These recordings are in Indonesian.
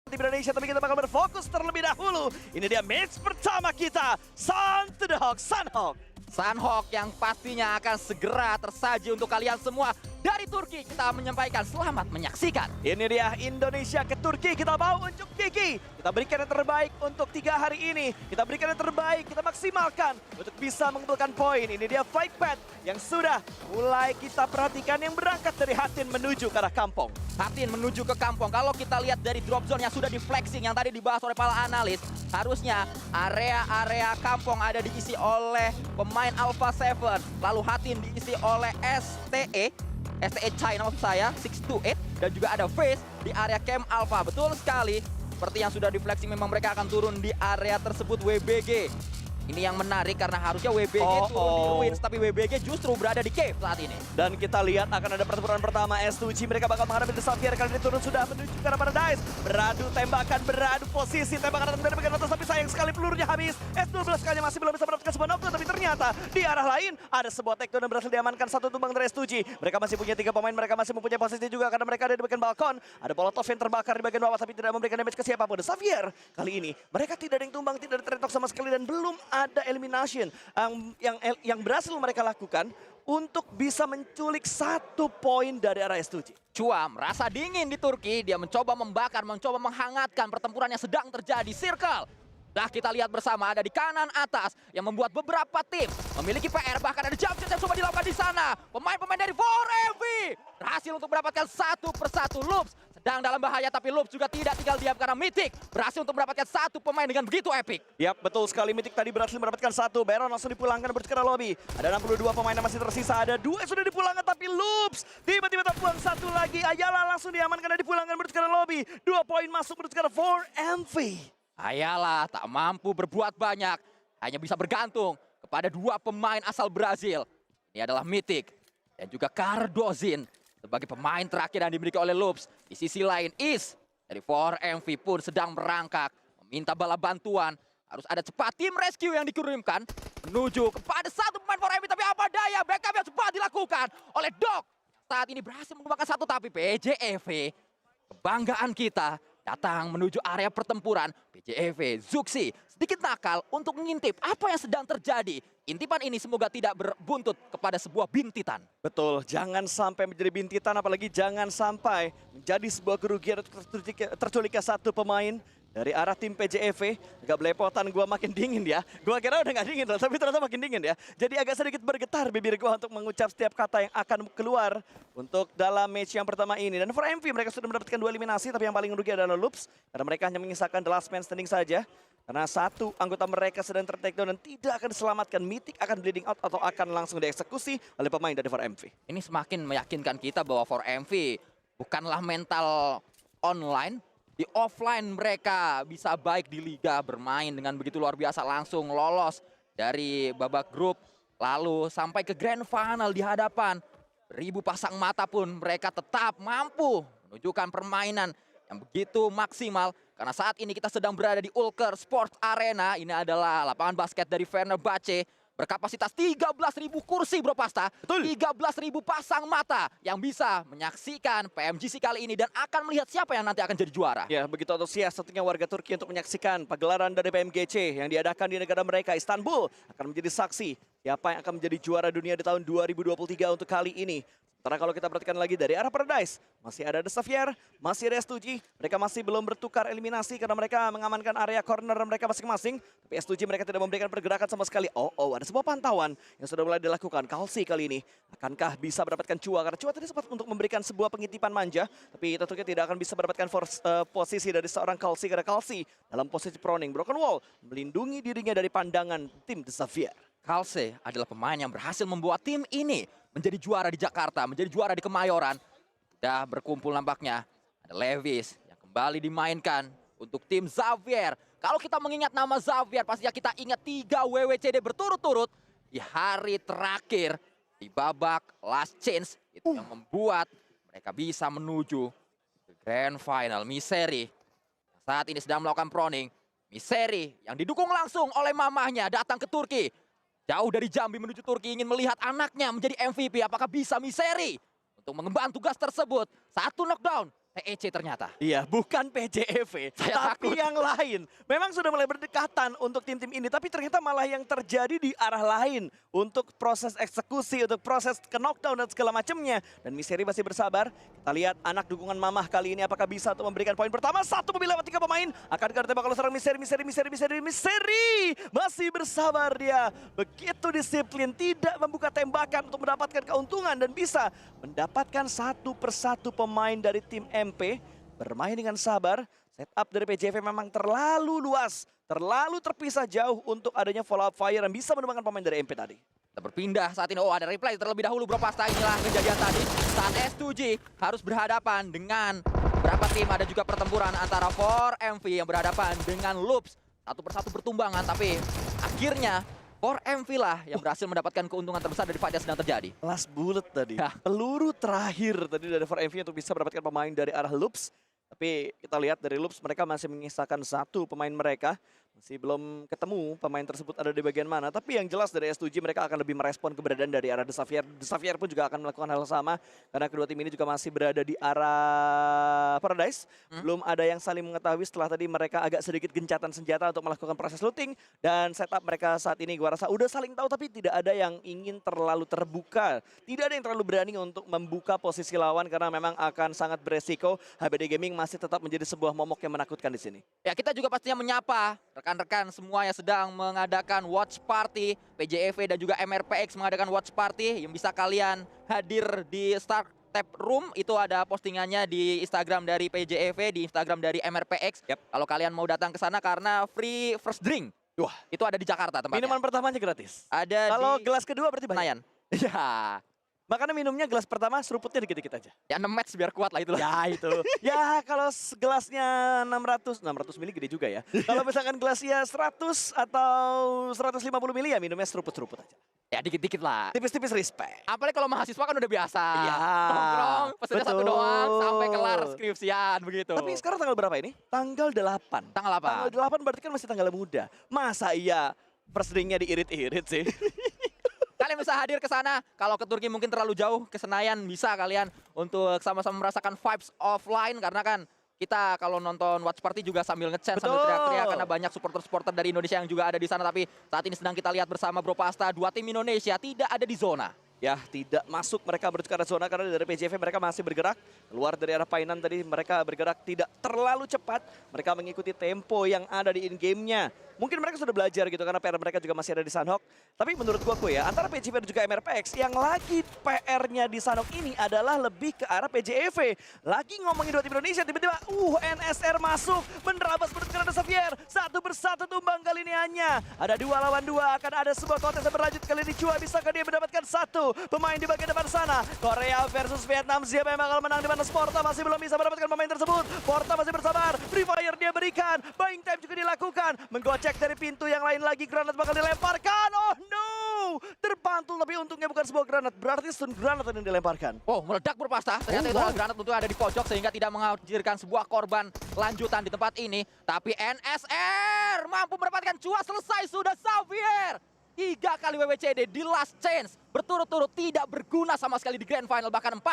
Tim Indonesia, tapi kita bakal berfokus terlebih dahulu. Ini dia match pertama kita, Sun to the Hawk, Sunhawk. Sunhawk yang pastinya akan segera tersaji untuk kalian semua. Dari Turki kita menyampaikan selamat menyaksikan. Ini dia Indonesia ke Turki, kita bawa unjuk gigi. Kita berikan yang terbaik untuk 3 hari ini. Kita berikan yang terbaik, kita maksimalkan untuk bisa mengumpulkan poin. Ini dia flight path yang sudah mulai kita perhatikan yang berangkat dari Hatin menuju ke arah Kampong. Hatin menuju ke Kampong. Kalau kita lihat dari drop zone yang sudah di flexing yang tadi dibahas oleh para analis, harusnya area-area Kampong ada diisi oleh pemain Alpha 7. Lalu Hatin diisi oleh STE China maksud saya, 628, dan juga ada Face di area Camp Alpha. Betul sekali, seperti yang sudah di flexing memang mereka akan turun di area tersebut WBG. Ini yang menarik karena harusnya WBG turun di Ruins, tapi WBG justru berada di cave saat ini. Dan kita lihat akan ada pertempuran pertama S2G. Mereka bakal menghadapi The Xavier kali ini turun sudah menuju ke arah Paradise. Beradu tembakan, beradu posisi. Tembakan datang dari bagian atas, tapi sayang sekali pelurunya habis. S12 kali masih belum bisa mendapatkan sebuah knockdown, tapi ternyata di arah lain ada sebuah takedown yang berhasil diamankan satu tumbang dari S2G. Mereka masih punya 3 pemain, mereka masih mempunyai posisi juga karena mereka ada di bagian balkon. Ada Molotov yang terbakar di bagian bawah, tapi tidak memberikan damage ke siapapun. The Xavier kali ini mereka tidak ada yang tumbang, tidak ada tretok sama sekali, dan belum ada elimination yang berhasil mereka lakukan untuk bisa menculik 1 poin dari arah S2G. Chua merasa dingin di Turki, dia mencoba membakar, mencoba menghangatkan pertempuran yang sedang terjadi. Circle. Dah kita lihat bersama ada di kanan atas yang membuat beberapa tim memiliki PR, bahkan ada jump shot yang coba dilakukan di sana. Pemain-pemain dari 4MV berhasil untuk mendapatkan satu persatu. Loops sedang dalam bahaya, tapi Loops juga tidak tinggal diam karena Mythic berhasil untuk mendapatkan 1 pemain dengan begitu epic. Yap, betul sekali. Mythic tadi berhasil mendapatkan 1. Baron langsung dipulangkan menuju ke arah lobby. Ada 62 pemain yang masih tersisa. Ada 2 yang sudah dipulangkan, tapi Loops tiba-tiba terpulang 1 lagi. Ayala langsung diamankan dan dipulangkan menuju ke arah lobby. 2 poin masuk menuju ke arah 4MV. Ayala tak mampu berbuat banyak, hanya bisa bergantung kepada 2 pemain asal Brazil. Ini adalah Mythic dan juga Cardozin sebagai pemain terakhir yang dimiliki oleh Loops. Di sisi lain, Is dari 4MV pun sedang merangkak, meminta bala bantuan. Harus ada cepat tim rescue yang dikirimkan menuju kepada 1 pemain 4MV, tapi apa daya, backup yang cepat dilakukan oleh Doc. Saat ini berhasil mengembangkan 1, tapi PJEV, kebanggaan kita, datang menuju area pertempuran. PJEV, Zuxi sedikit nakal untuk mengintip apa yang sedang terjadi. Intipan ini semoga tidak berbuntut kepada sebuah bintitan. Betul, jangan sampai menjadi bintitan, apalagi jangan sampai menjadi sebuah kerugian terculiknya 1 pemain dari arah tim PJEV. Agak belepotan, gua makin dingin ya. Gua kira udah gak dingin loh, tapi ternyata makin dingin ya. Jadi agak sedikit bergetar bibir gua untuk mengucap setiap kata yang akan keluar untuk dalam match yang pertama ini. Dan 4MV mereka sudah mendapatkan 2 eliminasi, tapi yang paling rugi adalah Loops. Karena mereka hanya menyisakan the last man standing saja. Karena 1 anggota mereka sedang ter-takedown dan tidak akan diselamatkan. Mythic akan bleeding out atau akan langsung dieksekusi oleh pemain dari 4MV. Ini semakin meyakinkan kita bahwa 4MV bukanlah mental online. Di offline mereka bisa baik di liga, bermain dengan begitu luar biasa, langsung lolos dari babak grup lalu sampai ke grand final di hadapan 1000 pasang mata pun mereka tetap mampu menunjukkan permainan yang begitu maksimal. Karena saat ini kita sedang berada di Ulker Sports Arena. Ini adalah lapangan basket dari Fenerbahce berkapasitas 13.000 kursi, Bro Pasta. 13.000 pasang mata yang bisa menyaksikan PMGC kali ini dan akan melihat siapa yang nanti akan jadi juara. Ya, begitu antusias tentunya warga Turki untuk menyaksikan pagelaran dari PMGC yang diadakan di negara mereka, Istanbul, akan menjadi saksi siapa yang akan menjadi juara dunia di tahun 2023 untuk kali ini. Sementara kalau kita perhatikan lagi dari arah Paradise, masih ada The Xavier, masih ada S2G. Mereka masih belum bertukar eliminasi karena mereka mengamankan area corner mereka masing-masing. Tapi S2G mereka tidak memberikan pergerakan sama sekali. Ada sebuah pantauan yang sudah mulai dilakukan. Kalsi kali ini, akankah bisa mendapatkan Chua? Karena Chua tadi sempat untuk memberikan sebuah pengintipan manja. Tapi tentunya tidak akan bisa mendapatkan posisi dari seorang Kalsi. Karena Kalsi dalam posisi proning, broken wall, melindungi dirinya dari pandangan tim The Xavier. Kalse adalah pemain yang berhasil membuat tim ini menjadi juara di Jakarta, menjadi juara di Kemayoran. Sudah berkumpul nampaknya. Ada Levis yang kembali dimainkan untuk tim Xavier. Kalau kita mengingat nama Xavier, pastinya kita ingat 3 WWCD berturut-turut di hari terakhir di babak last chance. Itu yang membuat mereka bisa menuju ke grand final. Misery yang saat ini sedang melakukan proning. Misery yang didukung langsung oleh mamahnya datang ke Turki. Jauh dari Jambi menuju Turki ingin melihat anaknya menjadi MVP. Apakah bisa Misery untuk mengemban tugas tersebut? 1 knockdown TEC ternyata. Iya, bukan PJEV, Saya tapi takut. yang lain. Memang sudah mulai berdekatan untuk tim-tim ini, tapi ternyata malah yang terjadi di arah lain untuk proses eksekusi, untuk proses ke knockdown dan segala macamnya. Dan Misteri masih bersabar. Kita lihat anak dukungan mamah kali ini apakah bisa untuk memberikan poin pertama. 1 mobil lewat 3 pemain. Akan ditembak oleh seorang Misteri. Masih bersabar dia. Begitu disiplin, tidak membuka tembakan untuk mendapatkan keuntungan dan bisa mendapatkan satu persatu pemain dari tim MP. Bermain dengan sabar. Setup dari PJV memang terlalu luas, terlalu terpisah jauh untuk adanya follow up fire yang bisa menemukan pemain dari MP tadi. Kita berpindah saat ini. Oh, ada replay terlebih dahulu Bro Pasta. Inilah kejadian tadi saat S2G harus berhadapan dengan berapa tim. Ada juga pertempuran antara 4MV yang berhadapan dengan Loops. Satu persatu bertumbangan, tapi akhirnya 4MV lah yang berhasil mendapatkan keuntungan terbesar dari fight yang sedang terjadi. Last bullet tadi. Ya. Peluru terakhir tadi dari 4MV untuk bisa mendapatkan pemain dari arah Loops. Tapi kita lihat dari Loops mereka masih menyisakan satu pemain mereka. Masih belum ketemu pemain tersebut ada di bagian mana. Tapi yang jelas dari S2G mereka akan lebih merespon keberadaan dari arah The Xavier. The Xavier pun juga akan melakukan hal sama. Karena kedua tim ini juga masih berada di arah Paradise. Belum ada yang saling mengetahui setelah tadi mereka agak sedikit gencatan senjata untuk melakukan proses looting. Dan setup mereka saat ini gua rasa udah saling tahu tapi tidak ada yang ingin terlalu terbuka. Tidak ada yang terlalu berani untuk membuka posisi lawan karena memang akan sangat beresiko. HBD Gaming masih tetap menjadi sebuah momok yang menakutkan di sini. Ya, kita juga pastinya menyapa rekan-rekan semua yang sedang mengadakan watch party. PJEV dan juga MRPX mengadakan watch party yang bisa kalian hadir di Start Tap Room. Itu ada postingannya di Instagram dari PJEV, di Instagram dari MRPX. Kalau kalian mau datang ke sana karena free first drink. Wah, Itu ada di Jakarta tempatnya. minuman pertamanya gratis. Ada Kalau di gelas kedua berarti bayar. Senayan. Ya, Makanya minumnya gelas pertama seruputnya dikit-dikit aja. ya 6 match biar kuat lah itu. Ya itu. Ya kalau gelasnya 600 mili gede juga ya. Kalau misalkan gelasnya 100 atau 150 mili ya minumnya seruput-seruput aja. Ya dikit-dikit lah. Tipis-tipis respect. Apalagi kalau mahasiswa kan udah biasa. Iya, Nongkrong, pesennya satu betul. doang sampai kelar skripsian begitu. Tapi sekarang tanggal berapa ini? Tanggal 8. Tanggal apa? Tanggal 8 berarti kan masih tanggal muda. Masa iya first drinknya diirit-irit sih? Kalian bisa hadir ke sana. Kalau ke Turki mungkin terlalu jauh, ke Senayan bisa kalian untuk sama-sama merasakan vibes offline karena kan kita kalau nonton watch party juga sambil ngechat, sambil Betul. teriak-teriak karena banyak supporter-supporter dari Indonesia yang juga ada di sana. Tapi saat ini sedang kita lihat bersama Bro Pasta, dua tim Indonesia tidak ada di zona. Ya, tidak masuk mereka menuju ke arah zona karena dari PJV mereka masih bergerak. Keluar dari arah Painan tadi mereka bergerak tidak terlalu cepat. Mereka mengikuti tempo yang ada di in-game-nya. Mungkin mereka sudah belajar gitu karena PR mereka juga masih ada di Sanhok. Tapi menurut gua ya, antara PJV dan juga MRPX yang lagi PR-nya di Sanhok ini adalah lebih ke arah PJEV. Lagi ngomongin dua tim Indonesia, tiba-tiba NSR masuk, menerabas menuju ke arah Xavier. Satu persatu tumbang kali ini hanya. Ada 2 lawan 2, akan ada sebuah kontes yang berlanjut kali ini. Chua bisakah dia mendapatkan satu pemain di bagian depan sana? Korea versus Vietnam, siapa yang bakal menang di mana? Sporta masih belum bisa mendapatkan pemain tersebut. Porta masih bersabar, Free Fire dia berikan, buying time juga dilakukan. Menggocek dari pintu yang lain lagi, granat bakal dilemparkan. Oh no, terpantul tapi untungnya bukan sebuah granat, berarti stun granat yang dilemparkan. Oh, meledak Berpasta. Ternyata itu granat tentu ada di pojok sehingga tidak menghadirkan sebuah korban lanjutan di tempat ini. Tapi NSR mampu mendapatkan Chua, selesai sudah Xavier. 3 kali WWCD di last chance. Berturut-turut tidak berguna sama sekali di grand final, bahkan 4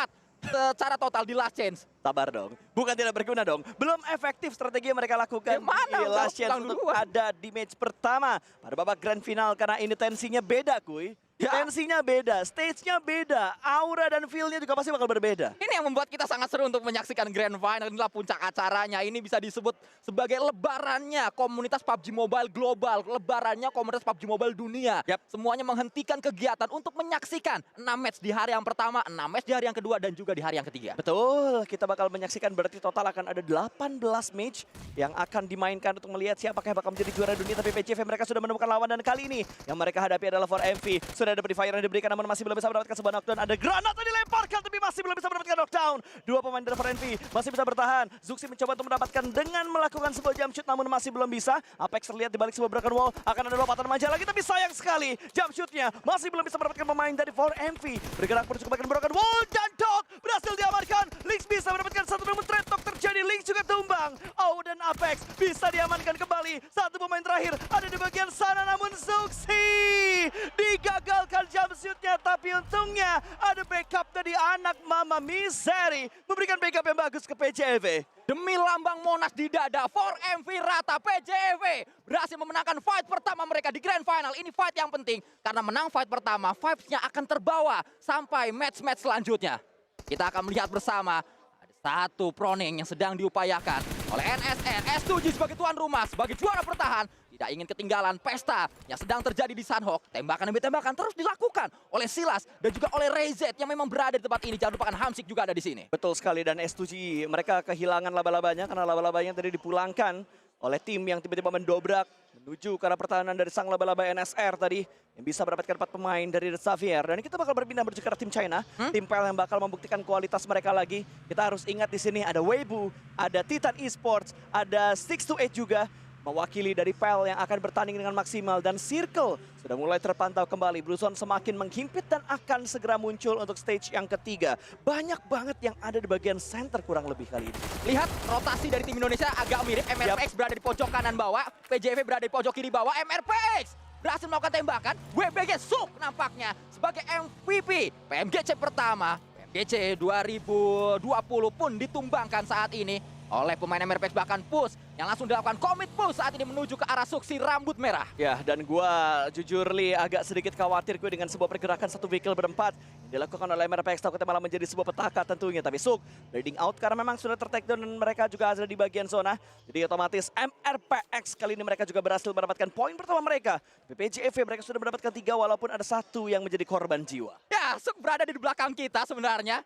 secara total di last chance. Sabar dong, bukan tidak berguna dong. Belum efektif strategi yang mereka lakukan Ya mana, di udah last chance pulang untuk duluan. ada di match pertama pada babak grand final karena ini tensinya beda kuy. Ya. Tensinya beda, stage-nya beda, aura dan feel-nya juga pasti bakal berbeda. Ini yang membuat kita sangat seru untuk menyaksikan grand final. Inilah puncak acaranya. Ini bisa disebut sebagai lebarannya komunitas PUBG Mobile global, lebarannya komunitas PUBG Mobile dunia. Semuanya menghentikan kegiatan untuk menyaksikan 6 match di hari yang pertama, 6 match di hari yang kedua, dan juga di hari yang ketiga. Betul, kita bakal menyaksikan berarti total akan ada 18 match yang akan dimainkan untuk melihat siapakah yang bakal menjadi juara dunia. Tapi PJV mereka sudah menemukan lawan dan kali ini yang mereka hadapi adalah 4MV. Sudah ada fire yang diberikan namun masih belum bisa mendapatkan sebuah knockdown. Ada granat yang dilemparkan tapi masih belum bisa mendapatkan knockdown. Dua pemain dari 4MV masih bisa bertahan. Zuxi mencoba untuk mendapatkan dengan melakukan sebuah jump shoot namun masih belum bisa. Apex terlihat di balik sebuah broken wall. Akan ada lompatan manja lagi tapi sayang sekali. Jump shootnya masih belum bisa mendapatkan pemain dari 4MV. Bergerak menuju ke bagian broken wall dan Dog berhasil diamankan. Lynx bisa mendapatkan satu namun trade talk terjadi. Lynx juga tumbang. Oh dan Apex bisa diamankan kembali. Satu pemain terakhir ada di bagian sana namun Zuxi digagal meninggalkan jumpsuitnya, tapi untungnya ada backup dari anak Mama Misery memberikan backup yang bagus ke PJV. Demi lambang Monas di dada, 4MV rata PJV berhasil memenangkan fight pertama mereka di Grand Final. Ini fight yang penting karena menang fight pertama, vibes-nya akan terbawa sampai match-match selanjutnya. Kita akan melihat bersama ada satu proning yang sedang diupayakan oleh NSR. S2G sebagai tuan rumah, sebagai juara bertahan, tidak ingin ketinggalan pesta yang sedang terjadi di Sunhawk. Tembakan demi tembakan terus dilakukan oleh Silas dan juga oleh Rayzed yang memang berada di tempat ini. Jangan lupakan Hamsik juga ada di sini. Betul sekali, dan S2G mereka kehilangan laba-labanya karena laba-labanya tadi dipulangkan oleh tim yang tiba-tiba mendobrak menuju ke arah pertahanan dari sang laba-laba NSR tadi yang bisa mendapatkan 4 pemain dari The Xavier. Dan kita bakal berpindah menuju ke arah tim China, tim PL yang bakal membuktikan kualitas mereka lagi. Kita harus ingat di sini ada Weibo, ada Titan Esports, ada 628 juga mewakili dari PL yang akan bertanding dengan maksimal, dan Circle sudah mulai terpantau kembali. Blue Zone semakin menghimpit dan akan segera muncul untuk stage yang ketiga. Banyak banget yang ada di bagian center kurang lebih kali ini. Lihat rotasi dari tim Indonesia agak mirip. MRPX berada di pojok kanan bawah, PJV berada di pojok kiri bawah. MRPX berhasil melakukan tembakan, WBG Suk nampaknya sebagai MVP. PMGC pertama, PMGC 2020 pun ditumbangkan saat ini oleh pemain MRPX, bahkan Push yang langsung dilakukan commit push saat ini menuju ke arah Suk si rambut merah. Ya, dan gua jujur Li agak sedikit khawatir gue dengan sebuah pergerakan satu vehicle berempat yang dilakukan oleh MRPX, takutnya malah menjadi sebuah petaka tentunya. Tapi Suk leading out karena memang sudah tertakedown dan mereka juga ada di bagian zona. Jadi otomatis MRPX kali ini mereka juga berhasil mendapatkan poin pertama mereka. PPJV mereka sudah mendapatkan 3 walaupun ada 1 yang menjadi korban jiwa. Ya, Suk berada di belakang kita sebenarnya.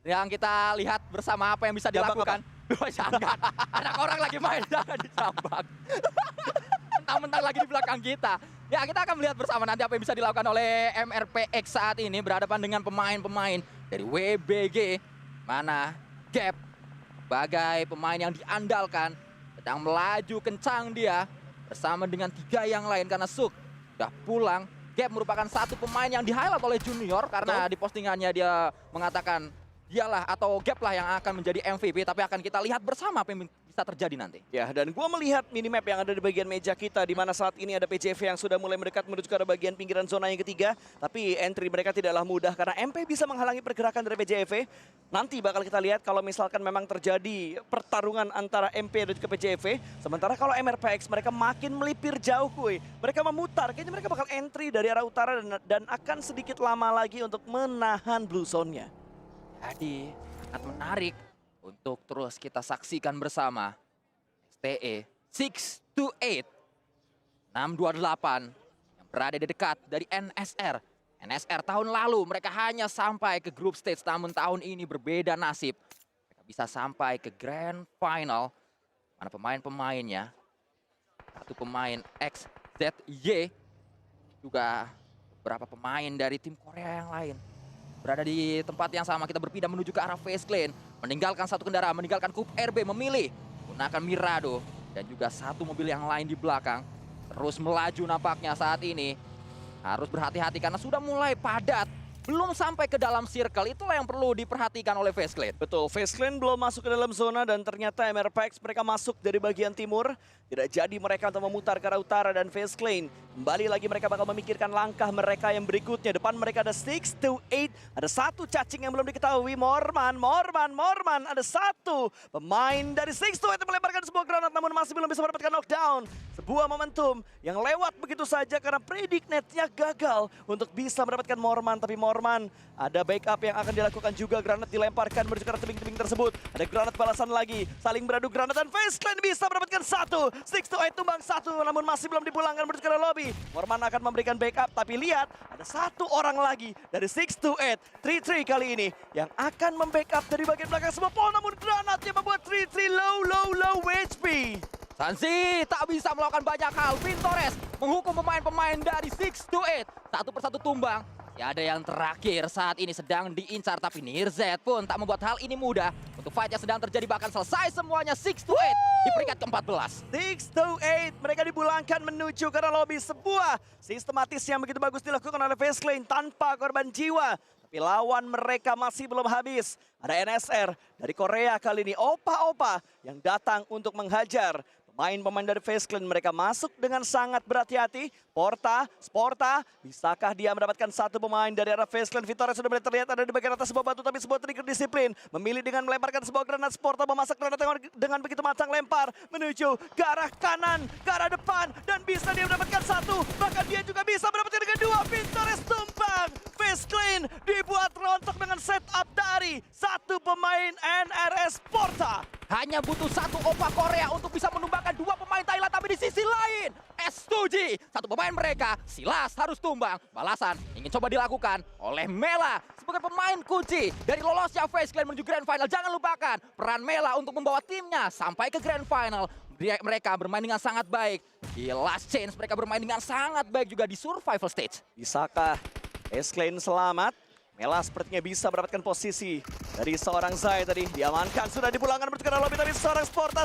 Yang kita lihat bersama apa yang bisa dilakukan. Jangan, anak orang lagi main, jangan dicambak. Mentang-mentang lagi di belakang kita. Ya, kita akan melihat bersama nanti apa yang bisa dilakukan oleh MRPX saat ini berhadapan dengan pemain-pemain dari WBG. Mana Gap sebagai pemain yang diandalkan sedang melaju kencang dia bersama dengan 3 yang lain karena Suk sudah pulang. Gap merupakan satu pemain yang di-highlight oleh Junior karena di postingannya dia mengatakan dialah atau Gap lah yang akan menjadi MVP, tapi akan kita lihat bersama apa yang bisa terjadi nanti. Ya, dan gua melihat minimap yang ada di bagian meja kita, di mana saat ini ada PJV yang sudah mulai mendekat menuju ke arah bagian pinggiran zona yang ketiga, tapi entry mereka tidaklah mudah karena MP bisa menghalangi pergerakan dari PJV. Nanti bakal kita lihat kalau misalkan memang terjadi pertarungan antara MP dan juga PJV, sementara kalau MRPX mereka makin melipir jauh kuy. Mereka memutar, kayaknya mereka bakal entry dari arah utara dan akan sedikit lama lagi untuk menahan Blue Zone-nya. Jadi sangat menarik untuk terus kita saksikan bersama. STE 628 628 yang berada di dekat dari NSR. NSR tahun lalu mereka hanya sampai ke group stage, namun tahun ini berbeda nasib. Mereka bisa sampai ke grand final. Mana pemain-pemainnya? Satu pemain XZY, juga beberapa pemain dari tim Korea yang lain berada di tempat yang sama. Kita berpindah menuju ke arah Face Clan, meninggalkan satu kendaraan, meninggalkan Kup RB, memilih gunakan Mirado dan juga satu mobil yang lain di belakang. Terus melaju nampaknya saat ini. Harus berhati-hati karena sudah mulai padat. Belum sampai ke dalam circle, itulah yang perlu diperhatikan oleh Face Clan. Betul, Face Clan belum masuk ke dalam zona dan ternyata MRPX mereka masuk dari bagian timur. Tidak jadi mereka untuk memutar ke arah utara dan Face Clan kembali lagi mereka bakal memikirkan langkah mereka yang berikutnya. Depan mereka ada 628, ada satu cacing yang belum diketahui. Morman, ada satu pemain dari 628 yang melemparkan sebuah granat namun masih belum bisa mendapatkan knockdown. Sebuah momentum yang lewat begitu saja karena predict netnya gagal untuk bisa mendapatkan Morman. Tapi Morman ada backup yang akan dilakukan juga, granat dilemparkan menuju ke arah tebing-tebing tersebut. Ada granat balasan lagi, saling beradu granat dan Face Clan bisa mendapatkan satu. 628 tumbang satu namun masih belum dipulangkan menuju ke arah lobby. Morman akan memberikan backup tapi lihat ada satu orang lagi dari 628, 3-3 kali ini yang akan membackup dari bagian belakang sebuah pol, namun granatnya membuat 3-3 low HP. Sansi tak bisa melakukan banyak hal. Vintores menghukum pemain-pemain dari 628. Satu persatu tumbang. Masih ada yang terakhir saat ini sedang diincar. Tapi Nirzet pun tak membuat hal ini mudah. Untuk fight yang sedang terjadi bahkan selesai semuanya. 628 di peringkat ke-14. 628 mereka dipulangkan menuju ke arah lobby. Sebuah sistematis yang begitu bagus dilakukan oleh Face Clan tanpa korban jiwa. Tapi lawan mereka masih belum habis. Ada NSR dari Korea kali ini. Opa-opa yang datang untuk menghajar Pemain-pemain dari FaZe Clan mereka masuk dengan sangat berhati-hati. Sporta, bisakah dia mendapatkan satu pemain dari arah FaZe Clan? Victoria sudah mulai terlihat ada di bagian atas sebuah batu, tapi sebuah trigger disiplin. Memilih dengan melemparkan sebuah granat. Sporta memasak granat dengan begitu matang, lempar menuju ke arah kanan, ke arah depan. Dan bisa dia mendapatkan satu, bahkan dia juga bisa mendapatkan dengan dua. Victoria tumbang. FaZe Clan dibuat rontok dengan setup dari satu pemain NRS Sporta. Hanya butuh satu Opa Korea untuk bisa menumbangkan dua pemain Thailand. Tapi di sisi lain, S2G, satu pemain mereka, Silas harus tumbang. Balasan ingin coba dilakukan oleh Mela sebagai pemain kunci dari lolosnya FaZe Clan menuju Grand Final. Jangan lupakan peran Mela untuk membawa timnya sampai ke Grand Final. Mereka bermain dengan sangat baik. Di Last Chance mereka bermain dengan sangat baik juga di Survival Stage. Bisakah FaZe Clan selamat? Mela sepertinya bisa mendapatkan posisi dari seorang Zai tadi. Diamankan, sudah dipulangkan bertukar lobby, tapi seorang Sporta!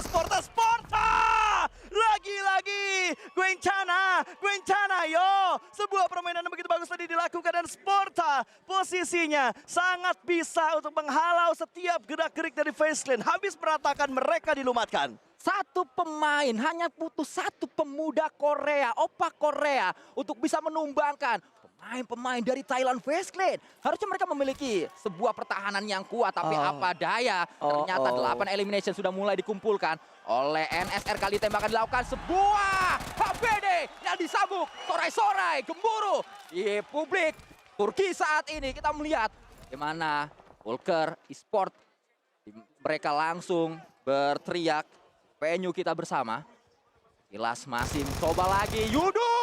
Lagi-lagi! Gwencana, yo! Sebuah permainan yang begitu bagus tadi dilakukan dan Sporta posisinya sangat bisa untuk menghalau setiap gerak-gerik dari FaZe Clan. Habis berantakan, mereka dilumatkan. Satu pemain, hanya butuh satu pemuda Korea, Opa Korea untuk bisa menumbangkan pemain-pemain dari Thailand FaZe Clan. Harusnya mereka memiliki sebuah pertahanan yang kuat, tapi apa daya, ternyata 8 elimination sudah mulai dikumpulkan oleh NSR. Kali tembakan dilakukan sebuah HBD yang disabuk, sorai-sorai, gemuruh di publik Turki saat ini. Kita melihat bagaimana Walker Esport mereka langsung berteriak, venue kita bersama. Silas masih mencoba lagi, Yudu!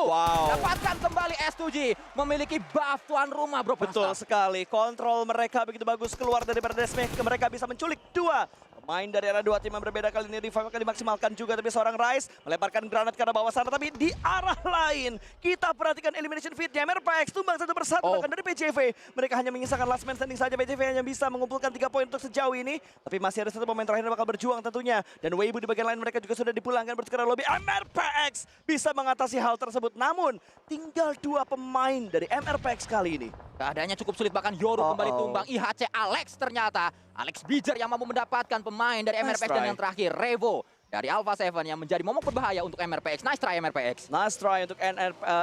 Wow. Dapatkan kembali S2G, memiliki buff tuan rumah, bro. Betul sekali, kontrol mereka begitu bagus keluar dari Desmek. Mereka bisa menculik dua pemain dari arah dua tim yang berbeda. Kali ini revive akan dimaksimalkan juga, tapi seorang Rise melemparkan granat ke arah bawah sana, tapi di arah lain. Kita perhatikan elimination feed-nya, MRPX tumbang satu persatu, bahkan dari PJV. Mereka hanya mengisahkan last man standing saja. PJV hanya bisa mengumpulkan 3 poin untuk sejauh ini, tapi masih ada satu pemain terakhir yang bakal berjuang tentunya. Dan Weibo di bagian lain mereka juga sudah dipulangkan bertukar lobby. MRPX bisa mengatasi hal tersebut, namun tinggal 2 pemain dari MRPX kali ini. Keadaannya cukup sulit, bahkan Yoru kembali tumbang. IHC Alex ternyata. Alex Bijer yang mampu mendapatkan pemain dari MRPX. Dan yang terakhir Revo dari Alpha 7 yang menjadi momok berbahaya untuk MRPX. Nice try MRPX. Nice try untuk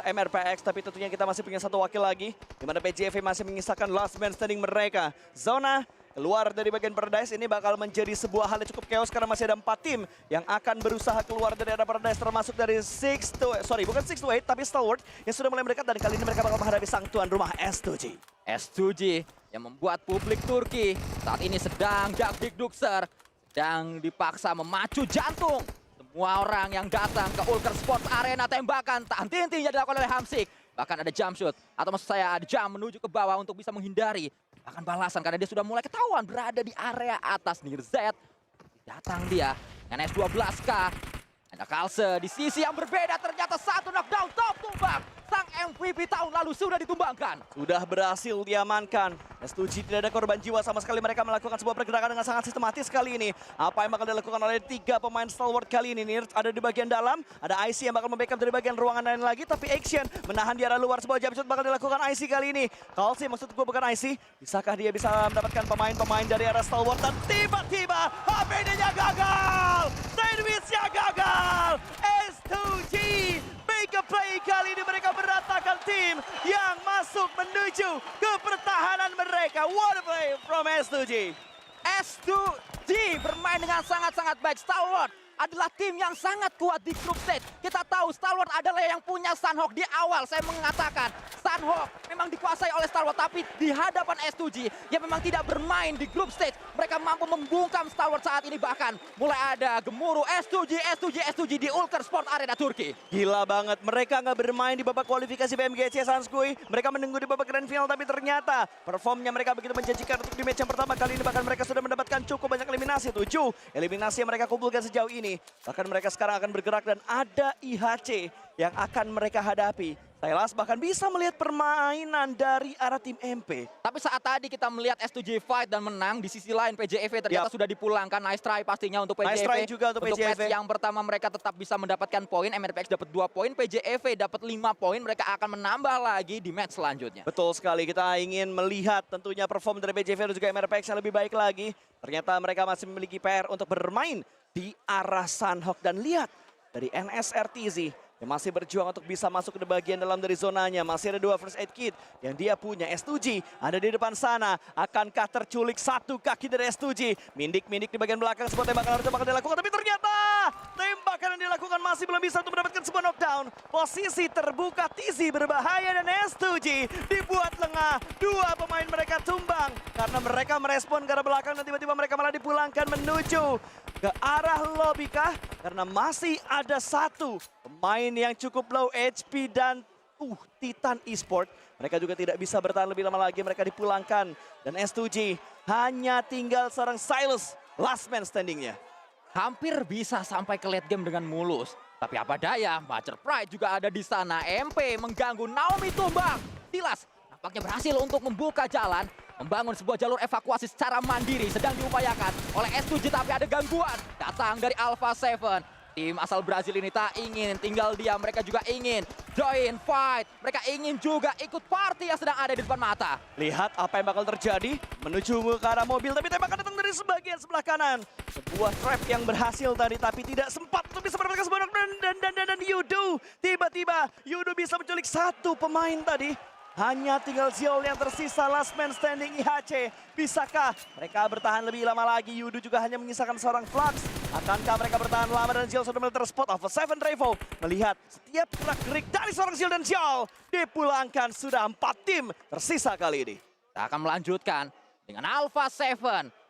MRPX, tapi tentunya kita masih punya satu wakil lagi, di mana PJV masih mengisahkan last man standing mereka. Zona keluar dari bagian Paradise ini bakal menjadi sebuah hal yang cukup chaos karena masih ada 4 tim yang akan berusaha keluar dari area Paradise, termasuk dari 6 to 8 tapi Stalwart yang sudah mulai mendekat, dan kali ini mereka bakal menghadapi sang tuan rumah S2G. S2G yang membuat publik Turki saat ini sedang dakdikdukser, sedang dipaksa memacu jantung. Semua orang yang datang ke Ulker Sports Arena, tembakan tak henti-hentinya dilakukan oleh Hamsik. Bahkan ada jump shoot, atau maksud saya ada jump menuju ke bawah untuk bisa menghindari bahkan balasan, karena dia sudah mulai ketahuan berada di area atas. Nir Z datang dia dengan S12K. Ada Kalse di sisi yang berbeda, ternyata satu knockdown top tumbang. Sang MVP tahun lalu sudah ditumbangkan. Sudah berhasil diamankan. S2G tidak ada korban jiwa sama sekali. Mereka melakukan sebuah pergerakan dengan sangat sistematis kali ini. Apa yang bakal dilakukan oleh 3 pemain Stalwart kali ini? Nir ada di bagian dalam, ada IC yang bakal membackup dari bagian ruangan lain lagi, tapi Action menahan di arah luar. Sebuah jump shot bakal dilakukan IC kali ini. Kalsi, maksud gue bukan IC. Bisakah dia bisa mendapatkan pemain-pemain dari arah Stalwart, dan tiba-tiba HPD-nya gagal! Sandwich-nya gagal! S2G make a play kali ini, mereka berantakan tim yang masuk menuju ke pertahanan mereka. What a play from S2G. S2G bermain dengan sangat-sangat baik. Stalwart adalah tim yang sangat kuat di grup stage. Kita tahu Stalwart adalah yang punya Sunhawk. Di awal saya mengatakan Sunhawk memang dikuasai oleh Stalwart, tapi di hadapan S2G yang memang tidak bermain di grup stage, mereka mampu membungkam Stalwart saat ini. Bahkan mulai ada gemuruh S2G di Ulker Sport Arena Turki. Gila banget, mereka nggak bermain di babak kualifikasi BMGC Sanskui. Mereka menunggu di babak grand final, tapi ternyata performnya mereka begitu menjanjikan untuk di match yang pertama kali ini. Bahkan mereka sudah mendapatkan cukup banyak eliminasi, 7 eliminasi yang mereka kumpulkan sejauh ini. Bahkan mereka sekarang akan bergerak dan ada IHC yang akan mereka hadapi. Silas bahkan bisa melihat permainan dari arah tim MP. Tapi saat tadi kita melihat S2J fight dan menang, di sisi lain PJEV ternyata Yap. sudah dipulangkan. Nice try pastinya untuk PJEV. Nice try juga untuk PJEV. match yang pertama mereka tetap bisa mendapatkan poin, MRPX dapat 2 poin, PJEV dapat 5 poin, mereka akan menambah lagi di match selanjutnya. Betul sekali, kita ingin melihat tentunya perform dari PJV dan juga MRPX yang lebih baik lagi. Ternyata mereka masih memiliki PR untuk bermain di arah Sunhawk. Dan lihat dari NSRTZ yang masih berjuang untuk bisa masuk ke bagian dalam dari zonanya. Masih ada 2 first aid kit yang dia punya. S2G ada di depan sana. Akankah terculik satu kaki dari S2G? Mindik-mindik di bagian belakang, sebuah tembakan harus coba dilakukan. Tapi ternyata tembakan yang dilakukan masih belum bisa untuk mendapatkan sebuah knockdown. Posisi terbuka, Tizi berbahaya dan S2G dibuat lengah. 2 pemain mereka tumbang karena mereka merespon ke arah belakang dan tiba-tiba mereka malah dipulangkan menuju ke arah lobby kah? Karena masih ada satu pemain yang cukup low HP dan Titan Esport. Mereka juga tidak bisa bertahan lebih lama lagi, mereka dipulangkan. Dan S2G hanya tinggal seorang Silas, last man standingnya. Hampir bisa sampai ke late game dengan mulus. Tapi apa daya, Major Pride juga ada di sana. MP mengganggu, Naomi tumbang. Silas nampaknya berhasil untuk membuka jalan, membangun sebuah jalur evakuasi secara mandiri sedang diupayakan oleh S2J, tapi ada gangguan datang dari Alpha 7. Tim asal Brazil ini tak ingin tinggal diam, mereka juga ingin join fight. Mereka ingin juga ikut party yang sedang ada di depan mata. Lihat apa yang bakal terjadi, menuju ke arah mobil, tapi tembakan datang dari sebagian sebelah kanan. Sebuah trap yang berhasil tadi, tapi tidak sempat untuk bisa mendapatkan sebuah dan Yudo. Tiba-tiba Yudo bisa menculik satu pemain tadi. Hanya tinggal Ziol yang tersisa, last man standing IHC. Bisakah mereka bertahan lebih lama lagi? Yudo juga hanya menyisakan seorang Flux. Akankah mereka bertahan lama dan Ziol sudah mulai terspot? Alpha 7 Revo melihat setiap gerak-gerik dari seorang Ziol dan Ziol dipulangkan. Sudah 4 tim tersisa kali ini. Kita akan melanjutkan dengan Alpha 7.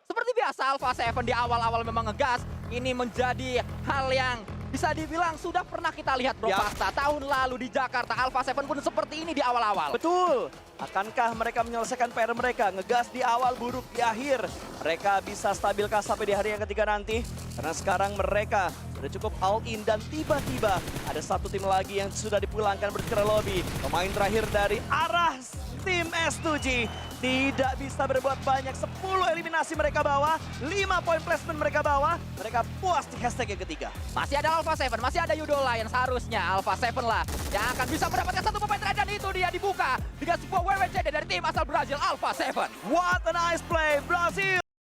Seperti biasa Alpha 7 di awal-awal memang ngegas. Ini menjadi hal yang bisa dibilang sudah pernah kita lihat Bro Fakta. Tahun lalu di Jakarta Alpha 7 pun seperti ini di awal-awal. Betul. Akankah mereka menyelesaikan PR mereka? Ngegas di awal, buruk di akhir. Mereka bisa stabilkah sampai di hari yang ketiga nanti? Karena sekarang mereka sudah cukup all in dan tiba-tiba ada satu tim lagi yang sudah dipulangkan bergerak lobby. Pemain terakhir dari arah tim S2G tidak bisa berbuat banyak. 10 eliminasi mereka bawa, 5 poin placement mereka bawa. Mereka puas di hashtag yang ketiga. Masih ada Alpha 7, masih ada Yudo Lion. Seharusnya Alpha 7 lah yang akan bisa mendapatkan satu pemain terakhir, dan itu dia dibuka dengan sebuah WWCD dari tim asal Brazil Alpha 7. What a nice play, Brazil!